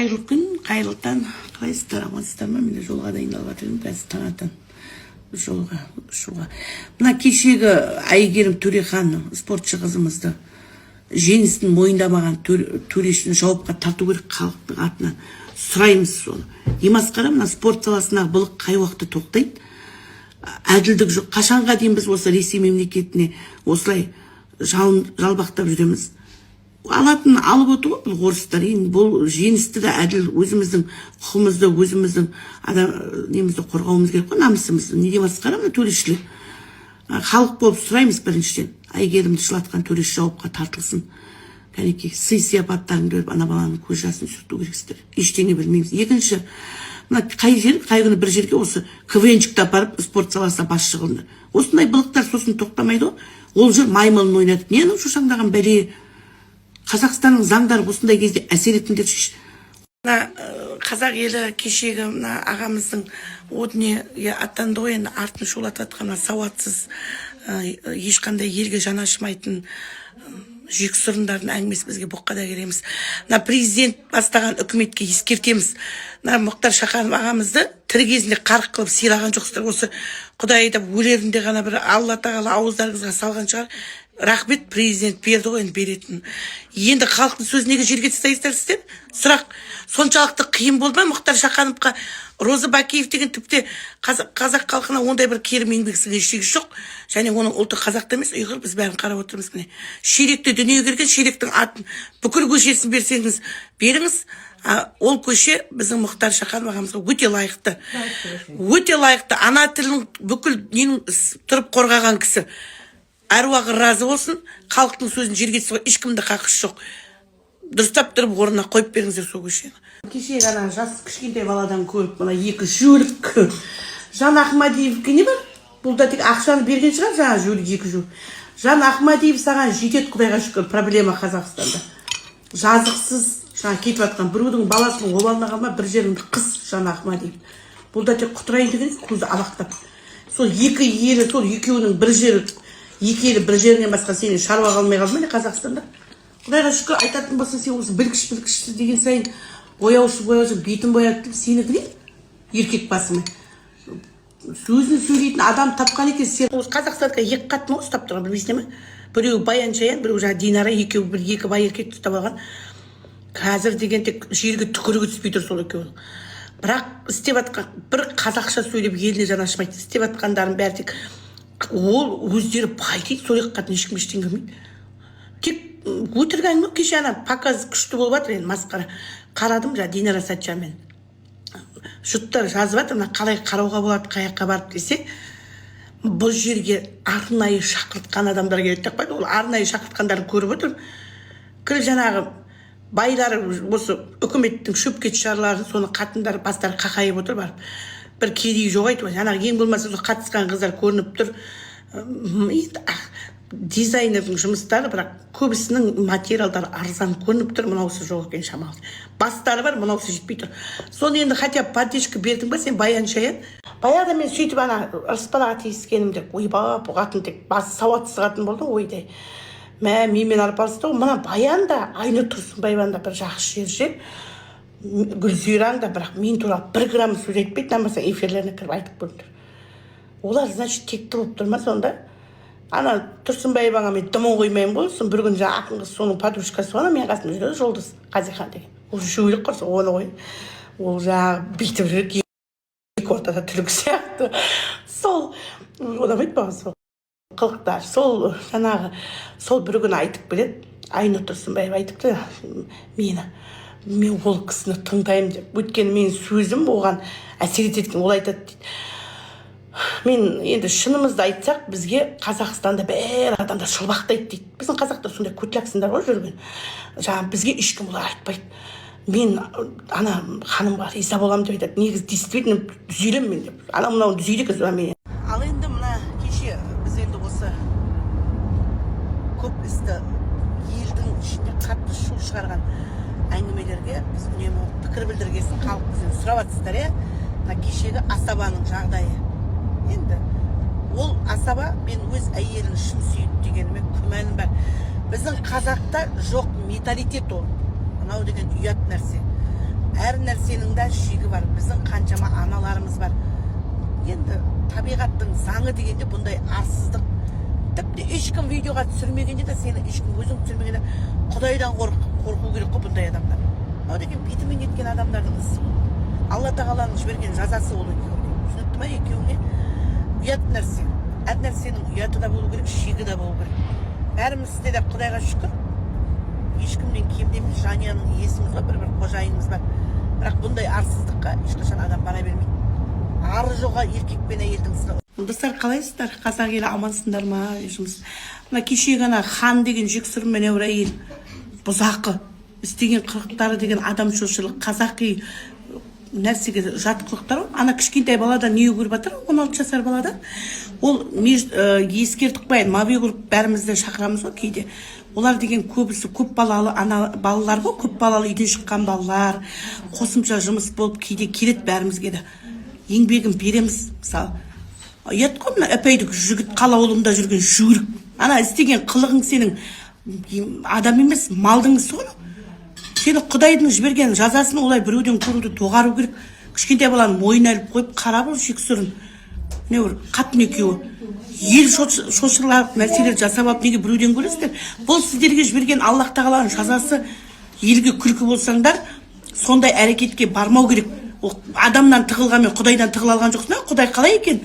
қайырлы күн, қайырлы таң. Қалайсыздар, амансыздар ма? Міне жолға дайындалып жатырмын, қазір таңертең жолға шығуға. Мына кешегі Әйгерім Төрехан спортшы қызымызды жеңісін мойындамаған төрешіні жауапқа тарту керек, халықтың атынан сұраймыз соны. Демасқара мына спорт саласындағы былық қай уақытта тоқтайды? Әділдік жоқ. Қашанға дейін біз осы Ресей мемлекетіне осылай жалбақтап жүреміз? Алатын алып отыр ғой бұл орыстар. Енді бұл жеңісті де әділ өзіміздің құқығымызды, өзіміздің немізді қорғауымыз керек қой, намысымызды. Неге масқара мына төрешілер? Халық болып сұраймыз біріншіден. Әйгерімді жылатқан төреш жауапқа тартылсын. Кәнекей сый сияпаттарын көріп ана баланың көз жасын сүрту керексіздер. Ештеңе білмейміз. Екінші, мына қай күні бір жерге осы КВНчикті апарып спорт саласына басшы қылды. Осындай былықтар сосын тоқтамайды ғой. Ол жер маймылын ойнатып. Не анау шошаңдаған бәле? Қазақстанның заңдары осындай кезде әсер етіңдер шеш. Қазақ елі кешегі ағамыздың одне аттанды ғой, енді артын шулатып жатқан сауатсыз, ешқандай елге жаны ашымайтын жексұрындардың әңгімесі бізге боққа да кереміз. Президент бастаған үкіметке ескертеміз. Мұхтар Шаханов ағамызды тірі кезінде қарық қылып сыйлаған жоқсыздар. Осы Құдай айтып өлерінде ғана бір Алла тағала ауыздарыңызға салған шығар. Рахмет, президент берді ғой, енді беретін. Енді халықтың сөзін неге жерге тастайсыздар сіздер? Сұрақ соншалықты қиын болды ма Мұхтар Шахановқа? Роза Бакиев деген тіпті қазақ халқына ондай бір керім еңбексіз ештеңе жоқ. Және оның ұлты қазақта емес, ұйғыр, біз бәрін қарап отырмыз. Міне Шелекте дүниеге келген, Шелектің атын бүкіл көшесін берсеңіз беріңіз. Ол көше біздің Мұхтар Шаханов ағамызға өте лайықты. Өте лайықты. Ана тілінің бүкіл ненің тұрып қорғаған кісі. Әруағы разы болсын, халықтың сөзін жерге түсіруге ешкімді қақысы жоқ. Дұрыстап тұрып орнына қойып беріңіздер сол көшені. Кеше ғана жас кішкентай баладан көріп, мына екі жөлік Жан Ахмадиевке не бар? Бұл да тек ақшаны берген шығар, жаңа жөлік екі жөл. Жан Ахмадиев саған жетеді, Құдайға шүкір, проблема Қазақстанда. Жазықсыз жаңа кетіп жатқан біреудің баласының обалына қалма, бір жеріңді қыс, Жан Ахмадиев. Бұл да тек құтырайын деген көзі алақтап. Сол екі елі, сол екеуінің бір жері, екі елі бір жерінен басқа сені шаруа қалмай қалды ма Қазақстанда? Құдайға шүкір, айтатын болса сен осы білгіш деген сайын бояушы бетін бояды, сені кірейін еркек басымен. Сөзін сөйлейтін адам тапқан екен. Сен осы Қазақстанға екі қатын ұстап тұрған, білмейсің ме? Біреу Баян Шаян, біреу жаңа Динара, екеуі екі бай еркек ұстап алған. Қазір деген тек жерге түкірігі түспей тұр сол екеуінің. Бірақ істеп жатқан бір қазақша сөйлеп еліне жаны ашымайды. Істеп жатқандарын бәрі тек ол өздері бай дейді, сол екі қатын ешкім ештеңе білмейді. Тек өтірік әңгіме. Кеше ана показ күшті болып жатыр, енді масқара. Қарадым жаңа Динара Сәтжанмен. Жұрттар жазып жатыр, қалай қарауға болады, қаяққа барып десе, бұл жерге арнайы шақыртқан адамдар келеді деп қойды. Ол арнайы шақыртқандарын көріп отырмын. Кіл жаңағы байлары осы үкіметтің шөпкет шарларын, соны қатындар бастары қақайып отыр барып. Бір кедей жоқ айтып, жаңағы ең болмаса қатысқан қыздар көрініп тұр. Дизайнердің жұмыстары, бірақ көбісінің материалдары арзан көрініп тұр, мынаусы жоқ екен шамалы. Бастары бар, мынаусы жетпей тұр. Соны енді хотя поддержка бердің ба сен, Баян Шаян? Баяғыда мен сөйтіп ана Рысбалаға тиіскенімде, ойбап, бұғатын тек басы сауатсыз қатын болды, ойдай. Менімен арпалысты ғой, мына Баян да, Айнұр Тұрсынбаеваның да бір жақсы жер. Гүлзираң да, бірақ мен туралы 1 грамм сөз айтпайды, намаса эфирлеріне кіріп айтып көрдір. Олар, значит, текті болып тұрма сонда. Ана Тұрсынбаеваға мен дымын қоймайым ғой, сосын бір күн жаңа ақын қыз соның подружкасы ғана мен қасымда жүреді, Жолдыз Қазихан деген. Ол жөйлік құрса, оны қой. Ол жаңа бүйтіп жүреді, екі ортада түлік сияқты. Сол, оламайды маған сол қылықтар. Сол жаңағы, сол бір күн айтып келеді, Айнұр Тұрсынбаева айтыпты, мен ол кісіні тыңдаймын деп. Өйткені менің сөзім оған әсер ететін, ол айтады дейді. Мен енді шынымызды айтсақ, бізге Қазақстанда бәрі адамдар шылбақтайды дейді. Біздің қазақтар сондай көтләксіңдер ғой жүрген. Жаңа бізге ешкім олар айтпайды. Мен ана ханымға риза боламын деп айтады. Негізі действительно түзелем мен деп. Ана мынауын түзейді кіз мен. Ал енді мына кеше біз енді осы көп істі елдің ішінде қатты шу шығарған әңгімелерге біз үнемі пікір білдіргесін халық бізден сұрап жатсыздар, иә? Мына кешегі асабаның жағдайы. Енді ол асаба мен өз әйелін шын сүйді дегеніме күмәнім бар. Біздің қазақта жоқ менталитет ол. Мынау деген ұят нәрсе. әр нәрсенің де шегі бар. Біздің қаншама аналарымыз бар. Енді табиғаттың заңы дегенде бұндай арсыздық. Тіпті ешкім видеоға түсірмегенде де, сені ешкім өзің түсірмегенде Құдайдан қорқу керек қой бұндай адамдар. Ол деген бетімен еткен адамдардың ісі. Алла тағаланың жіберген жазасы ол екеуіне. Түсінікті ма, екеуіне? Ұят нәрсе. Әр нәрсенің ұяты да болу керек, шегі де болу керек. Бәрімізде де Құдайға шүкір, ешкімнен кем емес, жанұяның иесіміз бар, бір қожайынымыз бар. Бірақ бұндай арсыздыққа ешқашан адам бара бермейді. Ары жоға еркек пен әйелдің сыры. Достар, қалайсыздар? Қазақ елі амансыңдар ма? Мына кеше ғана хан деген жексұрын мен бір әйел бұзақы істеген қылықтары деген адамшылшылық, қазақи нәрсеге жат қылықтар. Ана кішкентай баладан не көріп жатыр? 16 жасар баладан. Ол ескертіп қояйын, мабей көріп бәрімізді шақырамыз ғой кейде. Олар деген көбісі көп балалы балалар ғой, көп балалы үйден шыққан балалар, қосымша жұмыс болып кейде келет бәрімізге де. Еңбегін береміз, мысалы. Ұят қой, мына әпейдік жігіт қалауылымда жүрген жүгірік. Ана істеген қылығың сенің адам емес, малдың ісі ғой. Сені Құдайдың жіберген жазасын олай біреуден көруді доғару керек. Кішкентай баланы мойнына іліп қойып, қара бұл жексұрын. Не бір қатын екеуі. Ел шошырлап нәрселер жасап алып, неге біреуден көресіздер? Бұл сіздерге жіберген Аллах тағаланың жазасы. Елге күлкі болсаңдар, сондай әрекетке бармау керек. Адамнан тығылғанмен Құдайдан тығыла алған жоқсың. Құдай қалай екен?